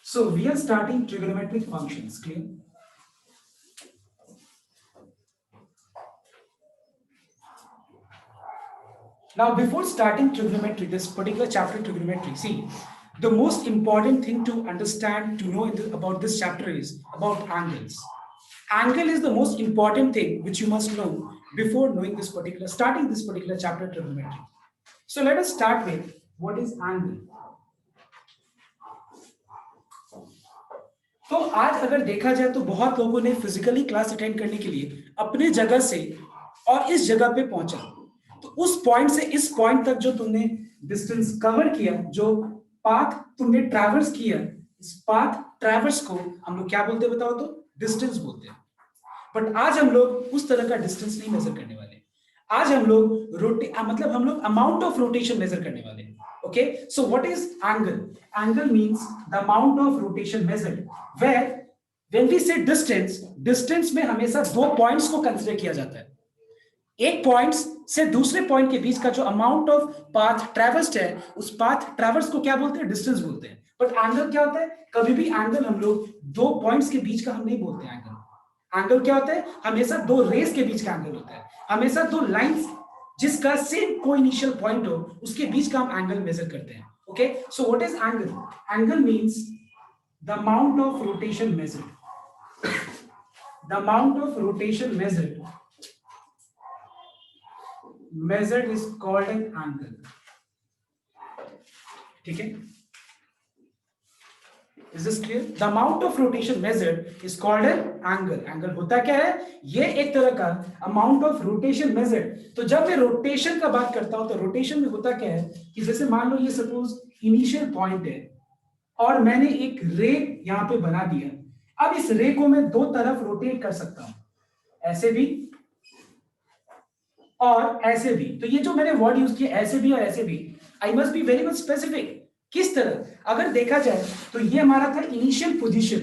So we are starting trigonometric functions, clear? Now before starting trigonometry, this particular chapter trigonometry, see, the most important thing to understand, to know about this chapter is about angles. Angle is the most important thing which you must know before knowing starting this particular chapter trigonometry. So let us start with what is angle. तो आज अगर देखा जाए तो बहुत लोगों ने physically class attend करने के लिए अपने जगह से और इस जगह पे पहुंचा, तो उस पॉइंट से इस पॉइंट तक जो तुमने डिस्टेंस कवर किया, जो पाथ तुमने ट्रैवर्स किया, इस पाथ ट्रैवर्स को हम लोग क्या बोलते हैं बताओ तो? डिस्टेंस बोलते हैं। बट आज हम लोग उस तरह का डिस्टेंस नहीं मेजर करने वाले। आज हम लोग अमाउंट ऑफ रोटेशन मेजर करने वाले हैं। Okay, so what is angle? Angle means the amount of rotation measured. Where when we say distance, distance में हमेशा दो पॉइंट्स को कंसीडर किया जाता है। एक पॉइंट से दूसरे पॉइंट के बीच का जो अमाउंट ऑफ पाथ ट्रैवर्स्ड है, उस पाथ ट्रैवर्स को क्या बोलते हैं? डिस्टेंस बोलते हैं। बट एंगल क्या होता है? कभी भी एंगल हम लोग दो पॉइंट्स के बीच का हम नहीं बोलते एंगल। एंगल क्या होता है? हमेशा दो रेस के बीच का एंगल होता है, हमेशा दो लाइंस जिसका सेम को इनिशियल पॉइंट हो, उसके बीच का हम एंगल मेजर करते हैं। Okay, so what is angle? Angle means the amount of rotation measured, the amount of rotation measured is called an angle. ठीक है, Is this clear? The amount of rotation measured is called an angle. Angle होता क्या है? ये एक तरह का amount of rotation measured. तो जब मैं rotation का बात करता हूं तो rotation में होता क्या है कि जैसे मान लो ये suppose initial point है और मैंने एक रे यहाँ पे बना दिया। अब इस रे को मैं दो तरफ रोटेट कर सकता हूं, ऐसे भी और ऐसे भी। तो ये जो मैंने वर्ड यूज किया ऐसे भी और ऐसे भी, I must be very much specific. किस तरह? अगर देखा जाए तो ये हमारा था इनिशियल पोजीशन,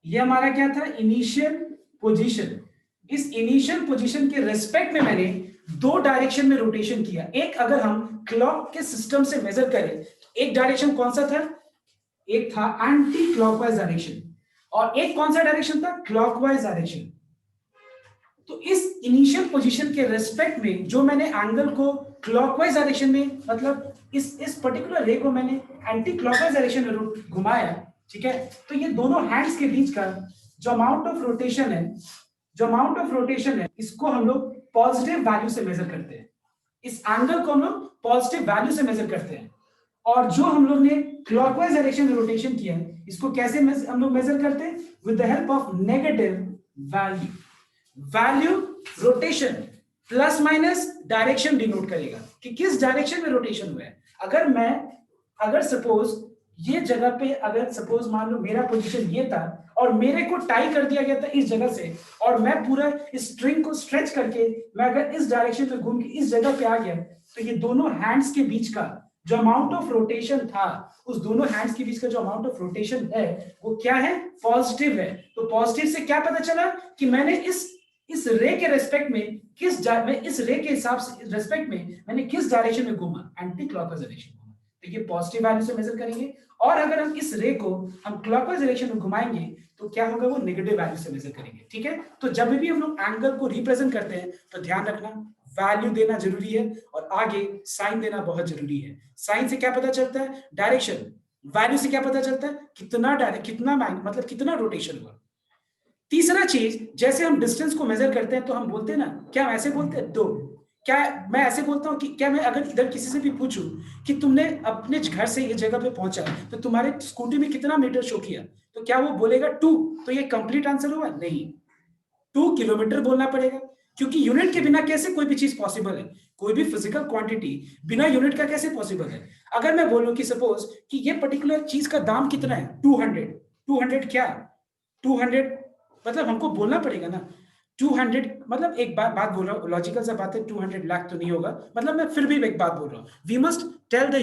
ये हमारा क्या था? Initial position. इस इनिशियल पोजीशन के रेस्पेक्ट में मैंने दो डायरेक्शन में रोटेशन किया। एक अगर हम क्लॉक के सिस्टम से मेजर करें तो एक डायरेक्शन कौन सा था? एक था एंटी क्लॉकवाइज डायरेक्शन और एक कौन सा डायरेक्शन था? Clockwise direction. तो इस इनिशियल पोजीशन के रेस्पेक्ट में जो मैंने एंगल को क्लॉकवाइज डायरेक्शन में, मतलब इस पर्टिकुलर रे को मैंने एंटी क्लॉकवाइज डायरेक्शन में घुमाया, ठीक है, तो ये दोनों हैंड्स के बीच का जो अमाउंट ऑफ रोटेशन है, इसको हम लोग पॉजिटिव वैल्यू से मेजर करते हैं। इस एंगल को हम लोग पॉजिटिव वैल्यू से मेजर करते हैं। और जो हम लोग ने क्लॉकवाइज डायरेक्शन में रोटेशन किया है, इसको कैसे हम लोग मेजर करते हैं? With the help of negative value rotation plus minus direction denote करेगा कि किस डायरेक्शन में रोटेशन हुआ है। अगर सपोज ये जगह पे, अगर सपोज मान लो मेरा पोजीशन ये था और मेरे को टाई कर दिया गया था इस जगह से, और मैं पूरा इस स्ट्रिंग को स्ट्रेच करके मैं अगर इस डायरेक्शन में घूम के इस जगह पे आ गया, तो ये दोनों हैंड्स के बीच का जो अमाउंट ऑफ रोटेशन था, उस दोनों हैंड्स के बीच का जो अमाउंट ऑफ रोटेशन है वो क्या है? पॉजिटिव है। तो पॉजिटिव से क्या पता चला कि मैंने इस रे के रेस्पेक्ट में इस रे के हिसाब से रेस्पेक्ट में मैंने किस डायरेक्शन में घूमा? एंटी क्लॉकवाइज डायरेक्शन घूमा। तो ये पॉजिटिव वैल्यू से मेजर करेंगे। और अगर हम इस रे को हम क्लॉकवाइज डायरेक्शन में घुमाएंगे तो क्या होगा? वो नेगेटिव वैल्यू से मेजर करेंगे। ठीक है, तो जब भी हम लोग एंगल को रिप्रेजेंट करते हैं तो ध्यान रखना वैल्यू देना जरूरी है और आगे साइन देना बहुत जरूरी है। साइन से क्या पता चलता है? डायरेक्शन। वैल्यू से क्या पता चलता है? कितना रोटेशन हुआ। तीसरा चीज, जैसे हम डिस्टेंस को मेजर करते हैं तो हम बोलते हैं ना, क्या ऐसे बोलते हैं? दो। क्या मैं ऐसे बोलता हूं कि क्या मैं अगर इधर किसी से भी पूछूं कि तुमने अपने घर से ये जगह पे पहुंचा तो तुम्हारे स्कूटी में कितना मीटर शो किया, तो क्या वो बोलेगा 2? तो ये कंप्लीट आंसर हुआ? नहीं, 2 किलोमीटर बोलना पड़ेगा, क्योंकि यूनिट के बिना कैसे कोई भी चीज पॉसिबल है? कोई भी फिजिकल क्वांटिटी बिना यूनिट का कैसे पॉसिबल है? अगर मैं बोलूं कि सपोज कि ये पर्टिकुलर चीज का दाम कितना है? 200 क्या 200, मतलब हमको बोलना पड़ेगा ना 200, मतलब एक बात बोल रहा हूँ, लॉजिकल सा बात है, 200 लाख तो नहीं होगा, मतलब मैं फिर भी एक बात बोल रहा हूँ, we must tell the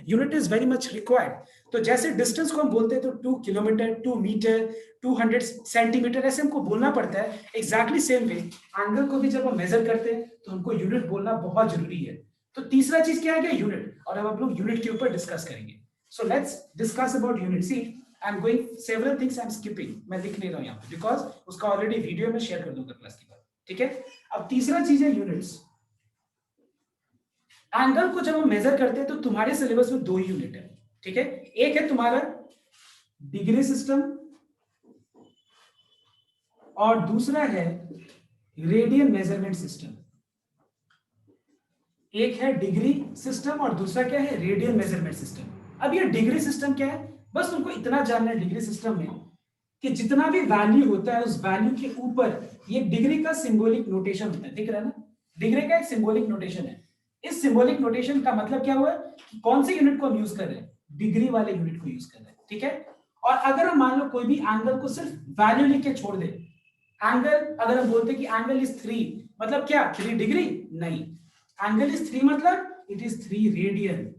unit is very much required. तो जैसे डिस्टेंस को हम बोलते हैं तो 2 किलोमीटर, 2 मीटर, 200 सेंटीमीटर, ऐसे हमको बोलना पड़ता है। एग्जैक्टली सेम वे एंगल को भी जब हम मेजर करते हैं तो हमको यूनिट बोलना बहुत जरूरी है। तो तीसरा चीज क्या आ गया? यूनिट। और अब हम लोग यूनिट के ऊपर डिस्कस करेंगे। So let's discuss about unit. See, I am going several things, I am skipping, मैं लिख नहीं रहा हूं यहाँ पे बिकॉज उसका ऑलरेडी वीडियो में शेयर कर दूंगा क्लास के बाद, ठीक है। अब तीसरा चीज है यूनिट्स। एंगल को जब हम मेजर करते हैं तो तुम्हारे सिलेबस में 2 यूनिट है, ठीक है। एक है तुम्हारा डिग्री सिस्टम और दूसरा है रेडियन मेजरमेंट सिस्टम। एक है डिग्री सिस्टम और दूसरा क्या है, रेडियन मेजरमेंट सिस्टम। अब ये डिग्री सिस्टम क्या है, बस तुमको इतना जानना है डिग्री सिस्टम में कि जितना भी वैल्यू होता है उस वैल्यू के ऊपर ये डिग्री का सिंबॉलिक नोटेशन होता है, दिख रहा है ना, डिग्री का एक सिंबॉलिक नोटेशन है। इस सिंबॉलिक नोटेशन का मतलब क्या हुआ कि कौन से यूनिट को हम यूज कर रहे हैं, डिग्री वाले यूनिट को यूज कर रहे हैं, ठीक है। और अगर हम मान लो कोई भी एंगल को सिर्फ वैल्यू लिख के छोड़ दे, एंगल अगर हम बोलते कि एंगल इज 3, मतलब क्या 3 डिग्री, नहीं, एंगल इज 3 मतलब it is 3 radian.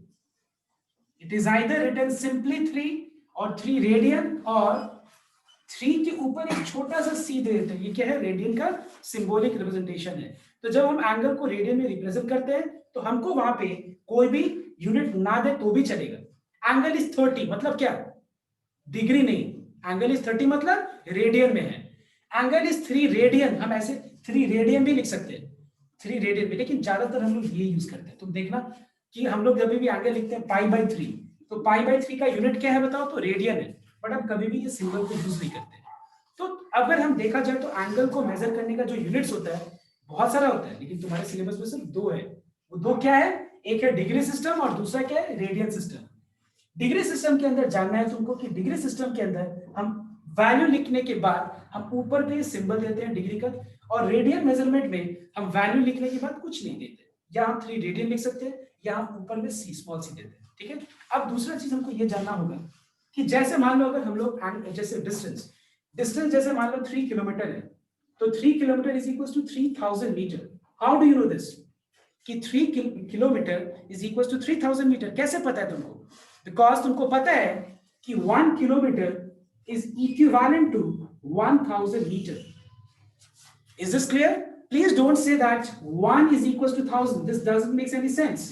It is either written simply 3 और 3 रेडियन, और 3 के ऊपर एक छोटा सा c दे देते हैं, ये क्या है, रेडियन का सिंबॉलिक रिप्रेजेंटेशन है। तो जब हम एंगल को रेडियन में रिप्रेजेंट करते हैं तो हमको वहां पे कोई भी यूनिट ना दे तो भी चलेगा। एंगल इज 30 मतलब क्या, डिग्री नहीं, एंगल इज 30 मतलब रेडियन में है। एंगल इज 3 रेडियन, हम ऐसे 3 रेडियन भी लिख सकते हैं, 3 रेडियन भी, लेकिन ज्यादातर हम लोग ये यूज करते हैं। तुम देखना कि हम लोग जब भी एंगल लिखते हैं π/3, तो π/3 का यूनिट क्या है बताओ, तो रेडियन है, बट हम कभी भी ये सिंबल को यूज नहीं करते। तो अगर हम देखा जाए तो एंगल को मेजर करने का जो यूनिट्स होता है बहुत सारा होता है, लेकिन तुम्हारे सिलेबस में सिर्फ 2 है। वो 2 क्या है, एक है डिग्री सिस्टम और दूसरा क्या है, रेडियन सिस्टम। डिग्री सिस्टम के अंदर जानना है तुमको कि डिग्री सिस्टम के अंदर हम वैल्यू लिखने के बाद हम ऊपर पे सिंबल देते हैं डिग्री का, और रेडियन मेजरमेंट में हम वैल्यू लिखने के बाद कुछ नहीं देते, या हम 3 रेडियन लिख सकते हैं या हम ऊपर में c स्मॉल c देते हैं, ठीक है। अब दूसरा चीज हमको ये जानना होगा कि जैसे मान लो अगर हम लोग जैसे डिस्टेंस जैसे मान लो 3 किलोमीटर है, तो 3 kilometer is equal to 3000 meter. How do you know this कि 3 kilometer is equal to 3000 meter, कैसे पता है तुमको, बिकॉज तुमको पता है कि 1 kilometre is equivalent to 1000 meter. Is this clear? Please don't say that 1 is equal to 1000. This doesn't make any sense.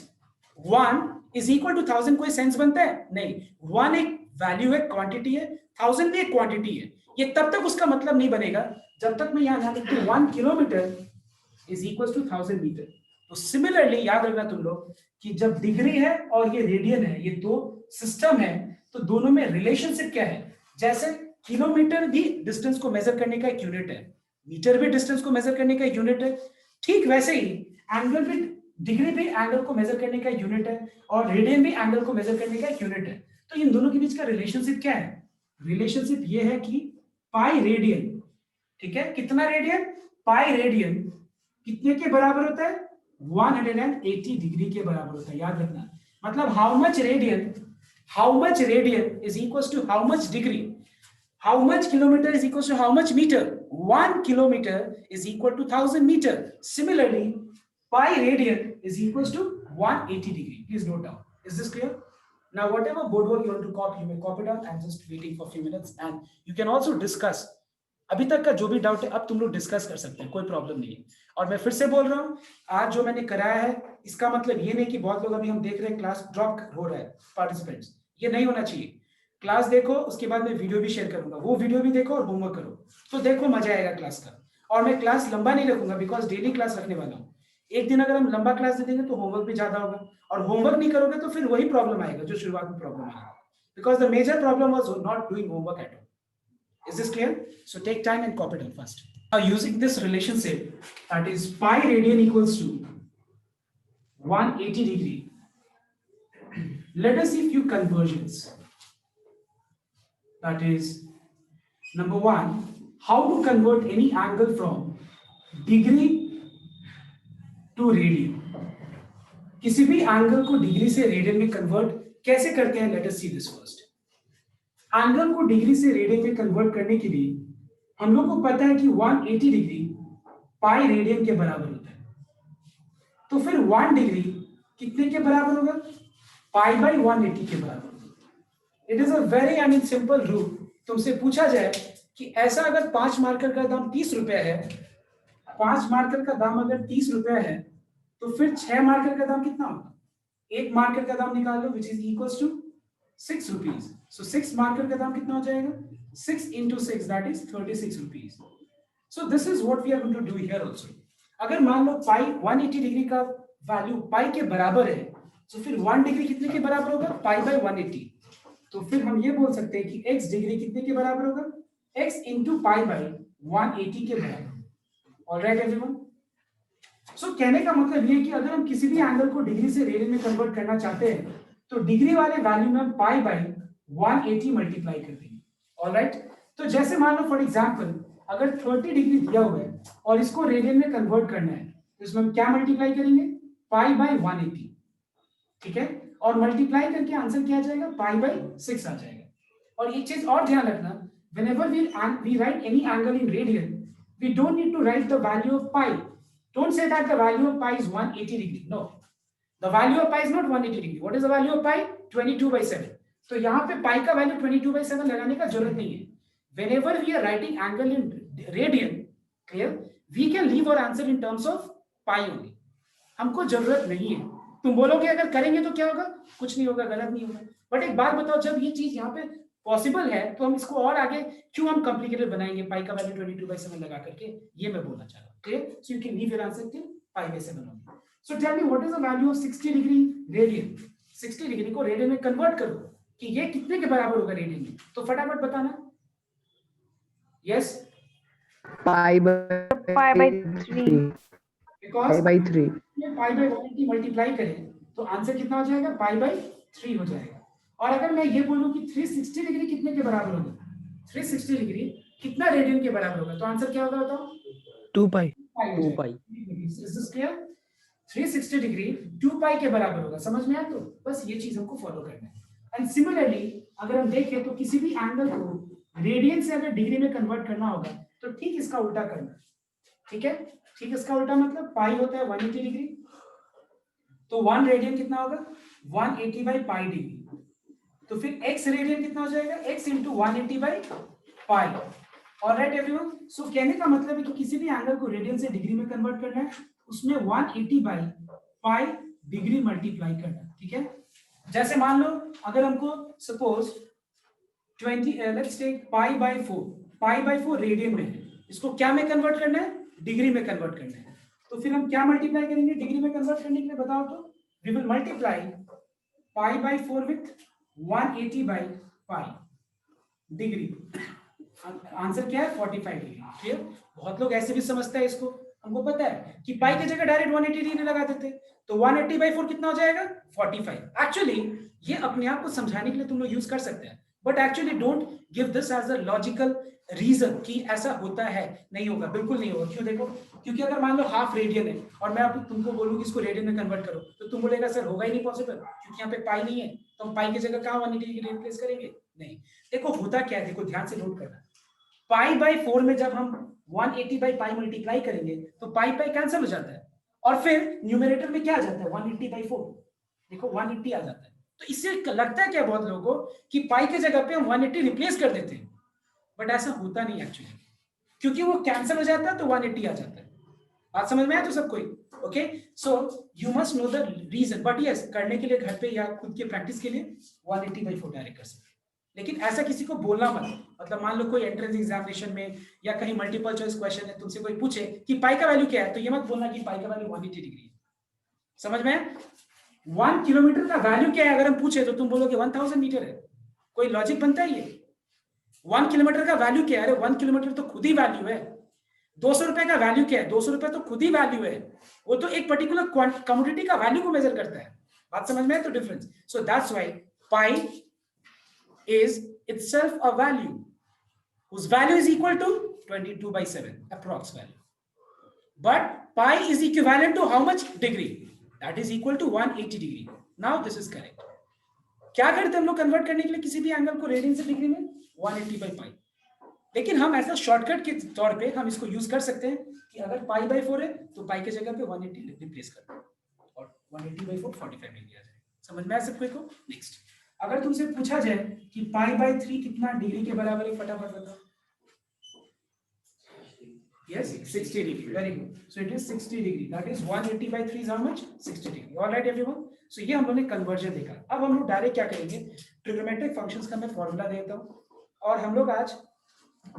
1 is equal to 1000 कोई सेंस बनता है नहीं। 1 एक वैल्यू है, क्वांटिटी है, 1000 भी एक क्वांटिटी है। ये तब तक उसका मतलब नहीं बनेगा जब तक मैं यहाँ ना लिखूं 1 kilometer is equal to 1000 meter. तो सिमिलरली याद रखना तुम लोग कि जब डिग्री है और ये रेडियन है, ये 2 सिस्टम है, तो दोनों में रिलेशनशिप क्या है। जैसे किलोमीटर भी डिस्टेंस को मेजर करने का एक यूनिट है, मीटर भी डिस्टेंस को मेजर करने का एक यूनिट है, ठीक वैसे ही एंगल भी, डिग्री भी एंगल को मेजर करने का यूनिट है, और रेडियन भी एंगल को मेजर करने का एक यूनिट है। तो इन दोनों के बीच का रिलेशनशिप क्या है, रिलेशनशिप ये है कि पाई रेडियन, ठीक है, कितना रेडियन, पाई रेडियन कितने के बराबर होता है, 180 डिग्री के बराबर होता है, याद रखना। मतलब how much radian is equals to how much degree, how much kilometer is equals to how much meter, 1 kilometer is equal to 1000 meter. Similarly, pi radian is equals to 180 degree. Please note down. Is this clear? Now whatever board work you want to copy, you may copy down. I'm just waiting for a few minutes and you can also discuss. अभी तक का जो भी doubt है अब तुम लोग discuss कर सकते हैं, कोई प्रॉब्लम नहीं है। और मैं फिर से बोल रहा हूँ, आज जो मैंने कराया है इसका मतलब ये नहीं कि बहुत लोग अभी हम देख रहे हैं क्लास ड्रॉप हो रहा है पार्टिसिपेंट्स, ये नहीं होना चाहिए। क्लास देखो, उसके बाद मैं वीडियो भी शेयर करूंगा, वो वीडियो भी देखो और होमवर्क करो, तो देखो मजा आएगा क्लास का। और मैं क्लास लंबा नहीं रखूंगा बिकॉज डेली क्लास रखने वाला हूँ। एक दिन अगर हम लंबा क्लास दे देंगे तो होमवर्क भी ज्यादा होगा, और होमवर्क नहीं करोगे तो फिर वही प्रॉब्लम आएगा जो शुरुआत में प्रॉब्लम आएगा, because the major problem was not doing homework at all. Is this clear? So take time and copy down first. Now using this relationship, that is pi radian equals to 180 degree. Let us see few conversions. That is, number 1, how to convert any angle from degree to radian. किसी भी angle को degree से radian में convert कैसे करते हैं, let us see this first. Angle को degree से रेडियन में कन्वर्ट करने के लिए हम लोग को पता है कि 180 डिग्री पाई रेडियन के बराबर होता है, तो फिर 1 डिग्री कितने के बराबर होगा, पाई बाई 180 के बराबर होगा। It is a very simple rule. तुमसे पूछा जाए कि ऐसा अगर 5 मार्कर का दाम 30 रुपया है, 5 मार्कर का दाम अगर 30 रुपया है, तो फिर 6 मार्कर का दाम कितना होगा, 1 मार्कर का दाम निकाल लो, which is equals to 6 rupees. So 6 marker का दाम कितना हो जाएगा? 6 into 6 that is 36 rupees. So this is what we are going to do here also. अगर मान लो पाई 180 डिग्री का वैल्यू पाई के बराबर है, तो फिर 1 डिग्री कितने के बराबर होगा? Pi by 180। तो फिर हम ये बोल सकते हैं कि x डिग्री कितने के बराबर होगा? x into पाई बाय 180 के बराबर। Alright everyone. सो कहने का मतलब ये है कि अगर हम किसी भी एंगल को डिग्री से रेडियन में कन्वर्ट करना चाहते हैं तो डिग्री वाले वैल्यू में हम पाई बाय 180 मल्टीप्लाई कर देंगे। ऑलराइट। तो जैसे मान लो फॉर एग्जांपल अगर 30 डिग्री दिया हुआ है और इसको रेडियन में कन्वर्ट करना है तो इसमें हम क्या मल्टीप्लाई करेंगे? Pi by 180। ठीक है, और मल्टीप्लाई करके आंसर क्या आ जाएगा? पाई बाय 6 आ जाएगा। और एक चीज और ध्यान रखना, whenever we write any angle in radian, we don't need to write the value of pi. Don't say that the value of pi is 180 degree. No, the value of pi is not 180 degree. What is the value of pi? 22/7. तो यहाँ पे pi का value 22/7 लगाने का जरूरत नहीं है। Whenever we are writing angle in radian, clear? We can leave our answer in terms of pi only. हमको जरूरत नहीं है। तुम बोलोगे अगर करेंगे तो क्या होगा? कुछ नहीं होगा, गलत नहीं होगा। बट एक बात बताओ, जब ये चीज यहाँ पे पॉसिबल है तो हम इसको और आगे क्यों हम कॉम्प्लिकेटेड बनाएंगे पाई का वैल्यू 22/7 लगा करके? ये मैं बोलना चाह रहा हूँ। Clear? So you can leave your answer till pi only. So tell me what is the value of 60 degree radian? 60 degree को रेडियन में कन्वर्ट करो कि ये कितने के बराबर होगा रेडियन में, तो फटाफट बताना। Yes, pi by 3। Because pi by 3 pi by 180 multiply करें तो आंसर कितना हो जाएगा? पाई बाय 3 हो जाएगा। और अगर मैं ये बोलूं कि 360 डिग्री कितने के बराबर होगा? 360 डिग्री कितना रेडियन के बराबर होगा? तो आंसर क्या होगा बताओ? 2 pi. 2 pi. Is this clear? 360 degree 2 pi के बराबर होगा। समझ में आया? तो बस ये चीज हमको फॉलो करना है। एंड सिमिलरली अगर हम देखें तो किसी भी एंगल को रेडियन से अगर डिग्री में कन्वर्ट करना होगा तो ठीक इसका उल्टा करना। ठीक है, ठीक इसका उल्टा मतलब पाई होता है 180 डिग्री, तो 1 रेडियन कितना होगा? 180 बाई पाई डिग्री। तो फिर x रेडियन कितना हो जाएगा? x into 180 by pi. Alright everyone. So कहने का मतलब है कि किसी भी एंगल को रेडियन से डिग्री में कन्वर्ट करना है, उसमें 180 बाई पाई डिग्री मल्टीप्लाई करना। ठीक है, जैसे मान लो अगर हमको suppose 20 let's take pi by 4, pi by 4 radian में है, इसको क्या में कन्वर्ट करना है? डिग्री में कन्वर्ट करना है। तो फिर हम क्या मल्टीप्लाई करेंगे डिग्री में कन्वर्ट करने के लिए? बताओ तो। We will multiply pi by 4 with 180 by pi degree. Answer क्या है? 45 डिग्री। क्लियर? बहुत लोग ऐसे भी समझते हैं इसको। हमको पता है कि पाई की जगह डायरेक्ट 180 डिग्री लगा देते, तो 180 बाय 4 कितना हो जाएगा? 45। एक्चुअली ये अपने आप को समझाने के लिए तुम लोग यूज कर सकते हैं, but actually don't give this as a logical reason कि ऐसा होता है। नहीं होगा, बिल्कुल नहीं होगा। क्यों? देखो, क्योंकि अगर मान लो हाफ रेडियन है और मैं अब तुमको बोलूं कि इसको रेडियन में कन्वर्ट करो, तो तुम बोलेगा सर होगा ही नहीं पॉसिबल, क्योंकि यहाँ पे पाई नहीं है, तो हम पाई की जगह कहाँ 180 डिग्री रिप्लेस करेंगे? नहीं। देखो होता क्या है, देखो ध्यान से नोट करना। पाई बाय 4 में जब हम 180 बाय पाई मल्टीप्लाई करेंगे तो पाई पाई कैंसिल हो जाता है और फिर न्यूमरेटर में क्या आ जाता है? 180 बाय 4। देखो 180 आ जाता है। तो इससे लगता है क्या बहुत लोगों को कि पाई की जगह पे हम 180 रिप्लेस कर देते हैं, बट ऐसा होता नहीं एक्चुअली, क्योंकि वो कैंसिल हो जाता है तो 180 आ जाता है। बात समझ में आया तो सब कोई? Okay, so you must know the reason, but yes करने के लिए घर पे या खुद के प्रैक्टिस के लिए 180 बाय 4 डायरेक्ट कर सकते हैं। लेकिन ऐसा किसी को बोलना मत। मतलब मान लो कोई एंट्रेंस एग्जामिनेशन में या कहीं मल्टीपल चॉइस क्वेश्चन है, तुमसे कोई पूछे कि पाई का वैल्यू क्या है, तो ये मत बोलना कि पाई का वैल्यू 180 डिग्री है। समझ में? 1 किलोमीटर का वैल्यू क्या है अगर हम पूछे तो तुम बोलोगे 1000 मीटर है। कोई लॉजिक बनता है ये? 1 किलोमीटर का वैल्यू क्या है? अरे 1 किलोमीटर तो खुद ही वैल्यू है। 200 रुपए का वैल्यू क्या है? 200 रुपए तो खुद ही वैल्यू है। वो तो एक पर्टिकुलर कमोडिटी का वैल्यू को मेजर करता है। बात समझ में है? तो difference. So that's why pi is itself a value whose value is equal to 22/7 approx value, but pi is equivalent to how much degree? That is equal to 180 degree. Now this is correct. क्या करते हैं हम लोग convert करने के लिए किसी भी एंगल को रेडियन से डिग्री में? 180 बाय पाई। लेकिन हम ऐसा शॉर्टकट के तौर पे हम इसको यूज कर सकते हैं कि अगर पाई बाय 4 है तो पाई के जगह पे 180 रिप्लेस कर दो और 180 बाय 4 45 डिग्री आ जाए। समझ में आ सबको को? नेक्स्ट, अगर तुमसे पूछा जाए कि पाई बाय 3 कितना डिग्री के बराबर है, फटाफट बताओ। Yes, 60 degree. Very good. So it is 60 degree. That is 180 by 3 is how much? 60 degree. All right, everyone. So ये हम लोगों ने कन्वर्जन देखा। अब हम लोग डायरेक्ट क्या करेंगे? ट्रिग्नोमेट्रिक फंक्शंस का मैं फॉर्मूला देता हूँ और हम लोग आज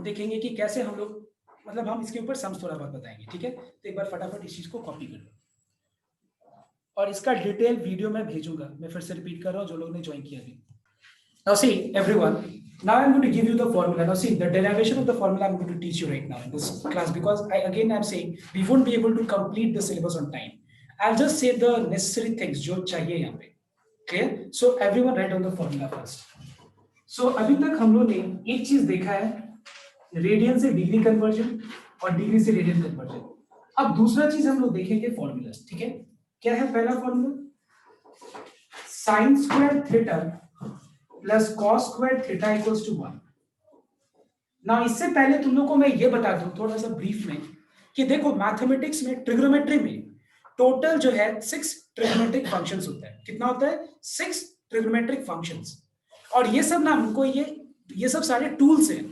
देखेंगे कि कैसे हम लोग मतलब हम इसके ऊपर सम्स थोड़ा बहुत बताएंगे, ठीक है। तो एक बार फटाफट इस चीज को कॉपी कर लो और इसका डिटेल वीडियो मैं भेजूंगा। मैं फिर से रिपीट कर रहा हूँ जो लोग ने ज्वाइन किया अभी। Now see everyone, now I'm going to give you the formula. Now see the derivation of the formula I'm going to teach you right now in this class, because I'm saying we won't be able to complete the syllabus on time. I'll just say the necessary things जो चाहिए यहाँ पे, clear? So everyone write down the formula first. So अभी तक हम लोग ने एक चीज देखा है, रेडियन से डिग्री कन्वर्जन और डिग्री से रेडियन कन्वर्जन। अब दूसरा चीज हम लोग देखेंगे फॉर्मूला, ठीक है। क्या है पहला formula? Sine square theta plus cos square theta equals to 1। Now इससे पहले तुम लोग को मैं ये बता दूं थोड़ा सा ब्रीफ में कि देखो मैथमेटिक्स में ट्रिग्नोमेट्री में टोटल जो है 6 ट्रिग्नोमेट्रिक फंक्शंस होता है। कितना होता है? 6 ट्रिग्नोमेट्रिक फंक्शंस। और ये सब ना हमको ये सब सारे टूल्स हैं।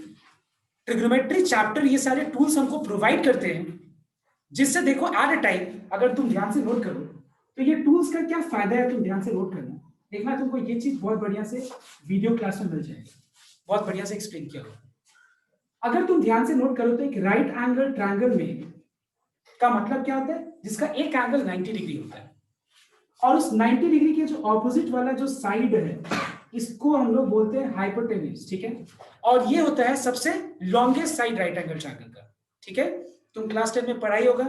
ट्रिग्नोमेट्री चैप्टर ये सारे टूल्स हमको प्रोवाइड करते हैं, जिससे देखो एट अ टाइम अगर तुम ध्यान से नोट करो तो ये टूल्स का क्या फायदा है, तुम ध्यान से नोट करना। देखना तुमको ये चीज बहुत बढ़िया से वीडियो क्लास में मिल जाएगी, बहुत बढ़िया से एक्सप्लेन किया होगा। अगर तुम ध्यान से नोट करो तो एक राइट एंगल ट्रायंगल में का मतलब क्या होता है? जिसका एक एंगल 90 डिग्री होता है और उस 90 डिग्री के जो ऑपोजिट वाला जो साइड है इसको हम लोग बोलते हैं हाइपोटेन्यूज, ठीक है। और ये होता है सबसे longest side right angle triangle का, ठीक है। तुम क्लास 10 में पढ़ाई होगा,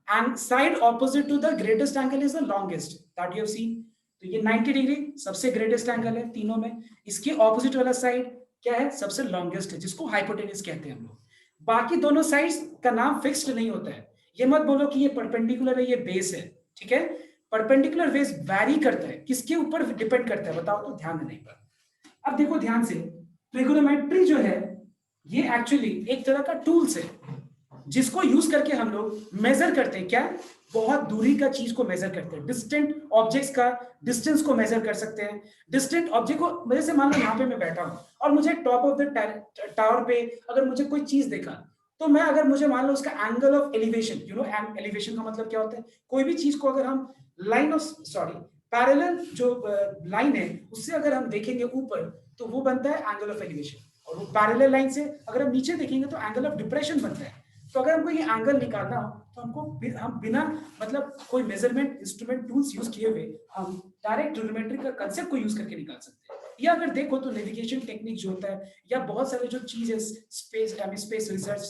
and side opposite to the greatest angle is the longest that you have seen. तो ये 90 डिग्री सबसे ग्रेटेस्ट एंगल है तीनों में। इसके ऑपोजिट वाला साइड क्या है? सबसे लॉन्गेस्ट है, जिसको हाइपोटेन्यूज कहते हैं हम लोग। बाकी दोनों साइड्स का नाम फिक्स्ड नहीं होता है। ये मत बोलो कि ये परपेंडिकुलर है, ये बेस है, ठीक है। परपेंडिकुलर बेस वैरी करता है, किसके ऊपर डिपेंड करता है बताओ तो? ध्यान देने पर। अब देखो ध्यान से, ट्रिगोनोमेट्री जो है ये एक्चुअली एक तरह का टूल्स है जिसको यूज करके हम लोग मेजर करते हैं। क्या? बहुत दूरी का चीज को मेजर करते हैं। डिस्टेंट ऑब्जेक्ट्स का डिस्टेंस को मेजर कर सकते हैं। डिस्टेंट ऑब्जेक्ट को जैसे मान लो यहाँ पे मैं बैठा हूँ और मुझे टॉप ऑफ द टावर पे अगर मुझे कोई चीज देखा तो मैं अगर मुझे मान लो उसका angle of elevation, you know elevation का मतलब क्या होता है? कोई भी चीज को अगर हम लाइन ऑफ पैरेलल जो लाइन है उससे अगर हम देखेंगे ऊपर तो वो बनता है एंगल ऑफ एलिवेशन, और वो पैरेलल लाइन से अगर हम नीचे देखेंगे तो एंगल ऑफ डिप्रेशन बनता है। तो अगर हमको ये एंगल निकालना हो तो हम बिना मतलब कोई मेजरमेंट इंस्ट्रूमेंट टूल्स यूज किए हुए हम डायरेक्ट ट्रिग्नोमेट्री का कांसेप्ट को यूज करके निकाल सकते हैं। या अगर देखो तो नेविगेशन टेक्निक जो होता है या बहुत सारे जो चीज है स्पेस रिसर्च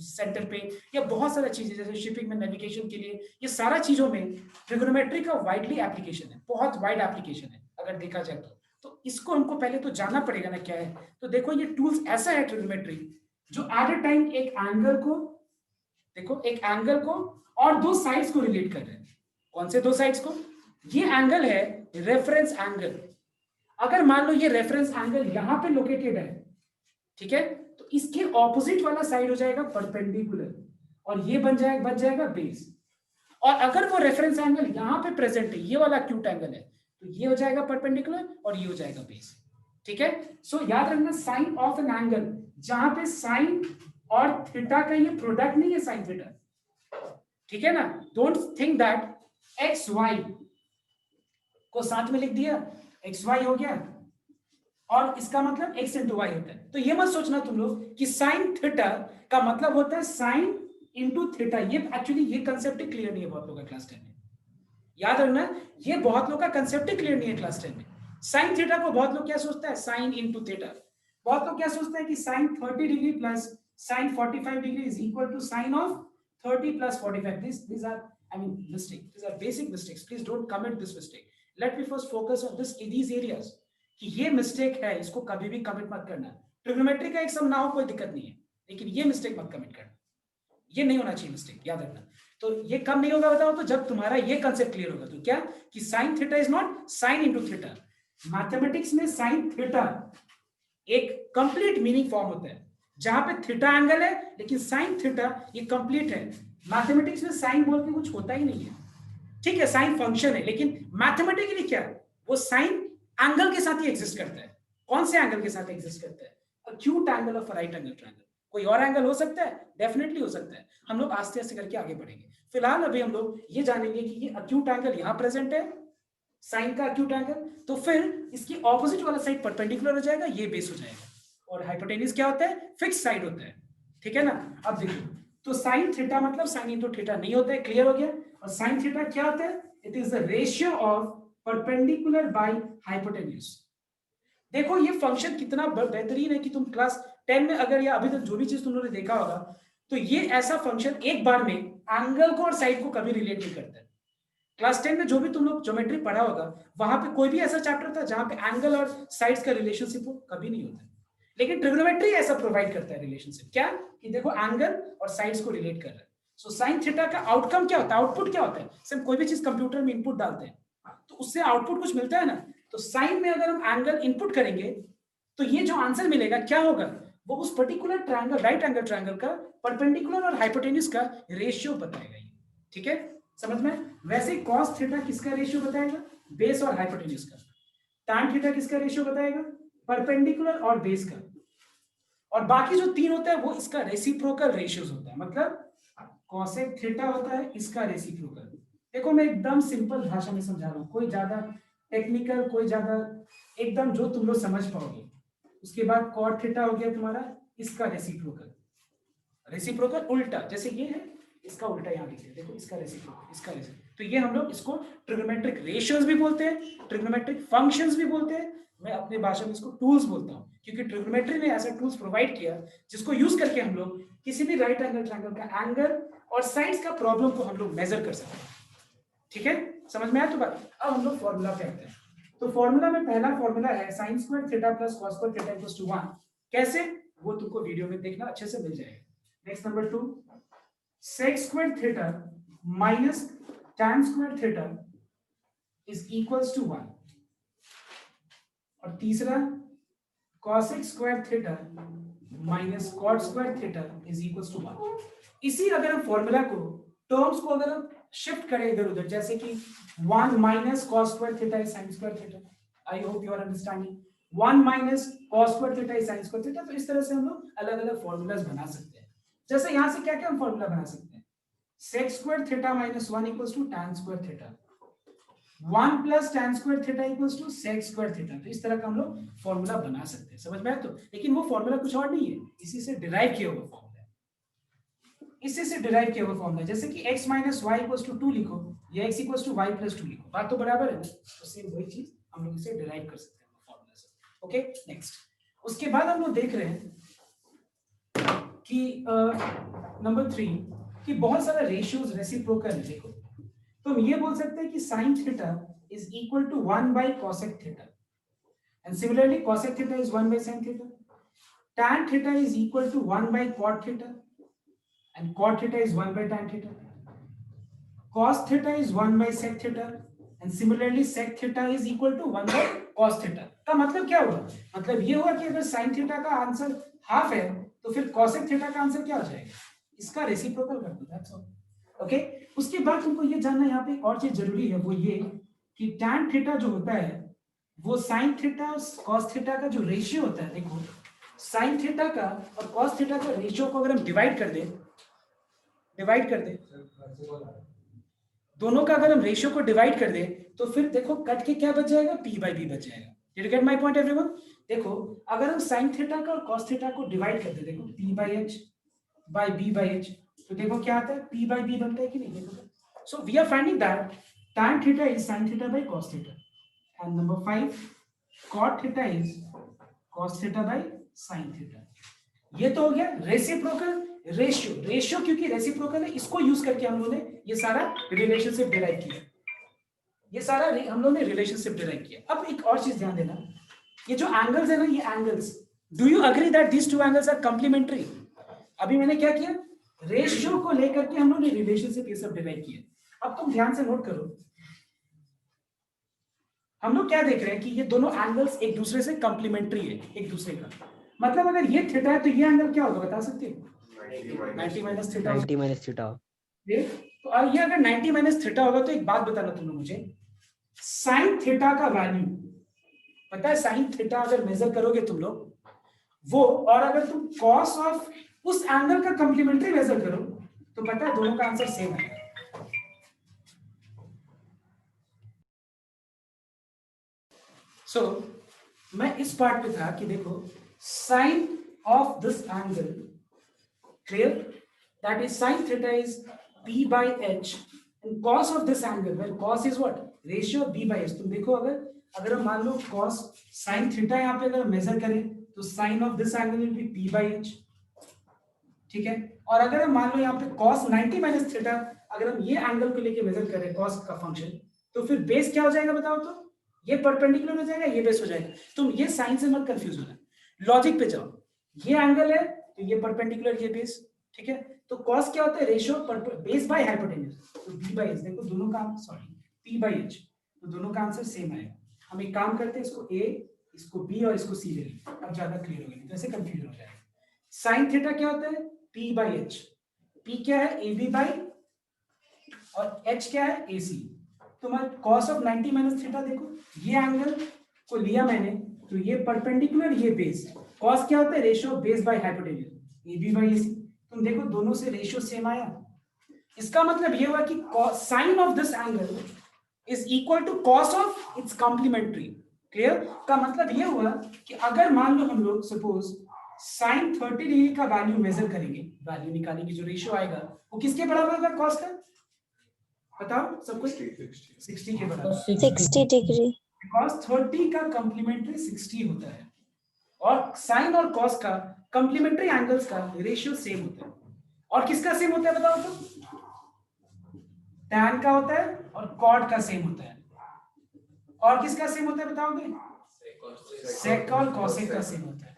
सेंटर पे या बहुत सारा चीजें जैसे शिपिंग में नेविगेशन के लिए, ये सारा चीजों में ट्रिग्नोमेट्री का वाइडली एप्लीकेशन है, बहुत वाइड एप्लीकेशन है अगर देखा जाए तो इसको हमको पहले तो जानना पड़ेगा ना क्या है। तो देखो ये टूल्स ऐसा है ट्रिग्नोमेट्री जो एट अ टाइम एक एंगल को, देखो एक एंगल को और दो साइड्स को रिलेट कर रहे हैं। कौन से दो साइड्स को? ये एंगल है रेफरेंस एंगल। अगर मान लो ये रेफरेंस एंगल यहां पे लोकेटेड है, ठीक है, तो इसके ऑपोजिट वाला साइड हो जाएगा परपेंडिकुलर और ये बच जाएगा बेस। और अगर वो रेफरेंस एंगल यहां पे प्रेजेंट है, ये वाला एक्यूट एंगल है, तो ये हो जाएगा परपेंडिकुलर और ये हो जाएगा बेस, ठीक है। सो याद रखना साइन ऑफ एन एंगल, जहां पे साइन और थीटा का ये प्रोडक्ट नहीं है साइन थीटा, ठीक है ना। Don't think that x y को साथ में लिख दिया, एक्स वाई हो गया और इसका मतलब एक्स इंटू वाई होता है। तो ये मत सोचना तुम लोग कि साइन थीटा का मतलब होता है साइन इंटू थीटा। ये एक्चुअली ये कंसेप्ट ही क्लियर नहीं है बहुत लोगों का क्लास 10 में। याद रखना ये बहुत लोगों का कंसेप्ट ही क्लियर नहीं है क्लास 10 में। साइन थीटा को बहुत लोग क्या सोचता है? Sine into theta. बहुत लोग क्या सोचते हैं कि sine 30 degree plus sine 45 degree is equal to sine of 30 plus 45। These are, I mean, mistakes. These are basic mistakes. Please don't commit this mistake. Let me first focus on these areas. कि ये mistake है, इसको कभी भी commit मत करना। Trigonometry का एक सम ना हो कोई दिक्कत नहीं है, लेकिन ये मिस्टेक मत कमिट करना। ये नहीं होना चाहिए मिस्टेक, याद रखना। तो ये कब नहीं होगा बताओ तो? जब तुम्हारा ये कंसेप्ट क्लियर होगा। तो क्या कि sine theta is not sine into theta. Mathematics में साइन थीटा एक कंप्लीट मीनिंग फॉर्म होता है, जहां पे थीटा एंगल है लेकिन साइन थीटा ये कंप्लीट है। मैथमेटिक्स में साइन बोल के कुछ होता ही नहीं है, ठीक है। साइन फंक्शन है, लेकिन मैथमेटिकली क्या वो साइन एंगल के साथ ही एग्जिस्ट करता है। कौन से एंगल के साथ एग्जिस्ट करता है? Acute angle of right angle triangle. कोई और एंगल हो सकता है? डेफिनेटली हो सकता है। हम लोग आस्ते आस्ते करके आगे बढ़ेंगे। फिलहाल अभी हम लोग ये जानेंगे कि ये एक्यूट एंगल यहां प्रेजेंट है साइन का एक्यूट एंगल, तो फिर इसकी ऑपोजिट वाला साइड परपेंडिकुलर हो जाएगा, ये बेस हो जाएगा, और हाइपोटेन्यूज क्या होता है, फिक्स साइड होता है, ठीक है ना। अब देखो, तो साइन थीटा मतलब साइन इंटू थीटा नहीं होता है, क्लियर हो गया। और साइन थीटा क्या होता है, it is the ratio of perpendicular by hypotenuse. देखो ये फंक्शन कितना बेहतरीन है कि तुम क्लास 10 में अगर, या अभी तक जो भी चीज तुम लोगों ने देखा होगा, तो ये ऐसा फंक्शन एक बार में एंगल को और साइड को कभी रिलेट नहीं करता है। क्लास 10 में जो भी तुम लोग ज्योमेट्री पढ़ा होगा, वहां पे कोई भी ऐसा चैप्टर था जहां पे एंगल और साइड्स का रिलेशनशिप हो, कभी नहीं होता। लेकिन ट्रिग्नोमेट्री ऐसा प्रोवाइड करता है रिलेशनशिप, क्या कि देखो एंगल और साइड्स को रिलेट कर रहा है। सो साइन थीटा का आउटकम क्या होता है, आउटपुट क्या होता है, सिर्फ कोई भी चीज कंप्यूटर में इनपुट डालते हैं तो उससे आउटपुट कुछ मिलता है ना। तो साइन में अगर हम एंगल इनपुट करेंगे तो ये जो आंसर मिलेगा क्या होगा, वो उस particular triangle, right angle triangle का परपेंडिकुलर और हाइपोटेन्यूज का रेशियो बताएगा ये, ठीक है, समझ में। वैसे ही cos थीटा किसका रेशियो बताएगा, बेस और हाइपोटेन्यूज का। tan थीटा किसका रेशियो बताएगा, परपेंडिकुलर और बेस का। और बाकी जो तीन होता है वो इसका रेसिप्रोकल रेशियोज होता है, मतलब cosec थीटा होता है इसका रेसिप्रोकल। देखो मैं एकदम सिंपल भाषा में समझा रहा हूँ, कोई ज्यादा टेक्निकल, कोई ज्यादा, एकदम जो तुम लोग समझ पाओगे। उसके बाद cot थीटा हो गया तुम्हारा इसका रेसिप्रोकल, रेसिप्रोकल उल्टा, जैसे ये है इसका उल्टा यहाँ लिखते हैं, देखो इसका रेसिप्रोकल, इसका रेसिप्रोकल। तो ये हम लोग इसको ट्रिग्नोमेट्रिक रेशियोज भी बोलते हैं, ट्रिग्नोमेट्रिक फंक्शंस भी बोलते हैं। मैं अपने भाषा में इसको टूल्स बोलता हूँ, क्योंकि ट्रिग्नोमेट्री ने ऐसा टूल्स प्रोवाइड किया जिसको यूज करके हम लोग किसी भी राइट एंगल ट्रायंगल का एंगल और साइड्स का प्रॉब्लम को हम लोग मेजर कर सकते हैं, ठीक है, समझ में आया। तो बात, अब हम लोग फॉर्मूला पे आते हैं। तो फॉर्मूला में पहला फॉर्मूला है sin square theta plus cos square theta equals to 1। कैसे, वो तुमको वीडियो में देखना, अच्छे से मिल जाएगा। Next number 2, sec square theta minus tan square theta is equals to 1। और तीसरा cosec square theta minus cot square theta is equals to 1। इसी अगर हम फॉर्मूला को, टर्म्स को अगर हम शिफ्ट करें इधर उधर, जैसे कि 1 minus cos square theta is sin square theta, I hope you are understanding. 1 minus cos square theta is sin square theta. तो इस तरह से हम लोग अलग अलग फॉर्मूलाज बना सकते हैं। जैसे यहां से क्या क्या हम फॉर्मूला बना सकते हैं, sec square theta minus 1 equals to tan square theta, 1 plus tan square theta equals to sec square theta. तो इस तरह का हम लोग फॉर्मूला बना सकते हैं, समझ में आया। तो लेकिन वो फॉर्मूला कुछ और नहीं है, इसी से डिराइव किया हुआ फॉर्मूला, इसी से डिराइव किया हुआ फॉर्मूला। जैसे कि x minus y equals to 2 लिखो, या x equals to y plus 2 लिखो, बात तो बराबर है ना। तो सेम वही चीज हम लोग इसे डिराइव कर सकते हैं फॉर्मूला से। ओके, नेक्स्ट, उसके बाद हम लोग देख रहे हैं कि नंबर 3 कि बहुत सारा रेशियोज रेसिप्रोकल है। देखो, तो हम ये बोल सकते हैं कि sin theta is equal to 1 by cosec theta, and similarly cosec theta is 1 by sin theta, tan theta is equal to 1 by cot theta, and cot theta is 1 by tan theta, cos theta is 1 by sec theta, and similarly sec theta is equal to 1 by cos theta। का मतलब क्या हुआ, मतलब ये हुआ कि अगर sin theta का आंसर हाफ है तो फिर cosec theta का आंसर क्या हो जाएगा, इसका रेसिप्रोकल कर दो, दैट्स ऑल। ओके, उसके बाद तुमको ये जानना यहाँ पे एक और चीज जरूरी है, वो ये कि tan theta जो होता है वो sin theta और cos theta का जो रेशियो होता है, देखो sin theta का और cos theta का रेशियो को अगर हम डिवाइड कर दे, दोनों का अगर हम रेशियो को डिवाइड कर दे तो फिर देखो कट के क्या बच जाएगा, p बाई b बच जाएगा। Did you get my point everyone. देखो अगर हम sin थीटा का और cos थीटा को डिवाइड कर दे, देखो p by h by b by h, तो देखो क्या आता है, p बाई b बनता है कि नहीं, देखो। So we are finding that tan theta is sin theta by cos theta, and number 5 cot theta is cos theta by sin theta. ये तो हो गया रेसिप्रोकल रेशियो। रेशियो क्योंकि रेसिप्रोकल है, इसको यूज करके हम लोगों ने ये सारा रिलेशनशिप डिराइव किया, ये सारा हम लोगों ने रिलेशनशिप डिराइव किया। अब एक और चीज ध्यान देना, ये जो एंगल्स है ना, ये angles, do you agree that these two angles are complementary. अभी मैंने क्या किया, रेशियो को लेकर के हम लोग ने रिलेशनशिप ये सब डिराइव किया। अब तुम ध्यान से नोट करो, हम लोग क्या देख रहे हैं कि ये दोनों एंगल्स एक दूसरे से कंप्लीमेंट्री है एक दूसरे का। मतलब अगर ये थीटा है तो ये एंगल क्या होगा बता सकते हो, 90 माइनस थीटा। 90 minus theta. तो ये अगर 90 माइनस थीटा होगा तो एक बात बताना तुम लोग मुझे, साइन थीटा का वैल्यू पता है, साइन थीटा अगर मेजर करोगे तुम लोग वो, और अगर तुम कॉस ऑफ उस एंगल का कंप्लीमेंट्री मेजर करो तो पता है दोनों का आंसर सेम है। सो मैं इस पार्ट पे था कि देखो sine of this angle, clear, that is sine theta is p by h and cos of this angle, well cos is what, ratio of b by h. तुम देखो अगर हम मान लो cos sin थीटा यहाँ पे अगर मेजर करें तो sin of this angle will be p by h, ठीक है। और अगर हम मान लो यहाँ पे cos 90 minus थीटा अगर हम ये एंगल को लेके मेजर करें cos का फंक्शन, तो फिर बेस क्या हो जाएगा बताओ तो, ये परपेंडिकुलर हो जाएगा, ये बेस हो जाएगा। तुम ये साइन से मत कंफ्यूज होना, लॉजिक पे जाओ, ये एंगल है तो ये परपेंडिकुलर, ये बेस, ठीक है। तो cos क्या होता है, रेशियो बेस बाय हाइपोटेन्यूज, तो b बाय h, देखो दोनों का, सॉरी p बाय h, तो दोनों का आंसर सेम आएगा। हम एक काम करते हैं, इसको a, इसको b और इसको c ले लें, अब ज्यादा क्लियर हो गया, तो ऐसे कंफ्यूजन हो जाएगा। sin थीटा क्या होता है, p बाय h, p क्या है ab बाय, और h क्या है ac। तो मैं cos ऑफ 90 माइनस थीटा, देखो ये एंगल को लिया मैंने, तो ये परपेंडिकुलर, ये बेस, cos क्या होता है, ratio base by hypotenuse, ab by ac। तुम देखो दोनों से रेशियो सेम आया, इसका मतलब ये हुआ कि sine of this angle is equal to cos of its complementary, clear. का मतलब ये हुआ कि अगर मान लो हम लोग सपोज साइन 30 डिग्री का वैल्यू मेजर करेंगे, वैल्यू निकालेंगे, जो रेशियो आएगा वो किसके बराबर होगा कॉस का, बताओ सबको, 60 के बराबर, 60 डिग्री, बिकॉज 30 का कॉम्प्लीमेंट्री 60 होता है, और साइन और कॉस का कॉम्प्लीमेंट्री एंगल्स का रेशियो सेम होता है। और किसका सेम होता है बताओ तो, tan का होता है और cot का सेम होता है। और किसका सेम होता है बताओगे, sec और cosec का सेम होता है।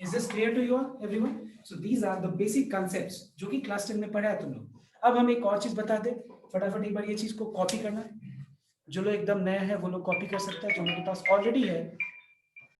Is this clear to you all, everyone? So these are the basic concepts जो कि क्लास 10 में पढ़ा है तुम लोग। अब हम एक और चीज बता दे, फटाफट एक बार ये चीज को कॉपी करना है, जो लोग एकदम नए हैं वो लोग कॉपी कर सकते हैं, जो लोगों के पास ऑलरेडी है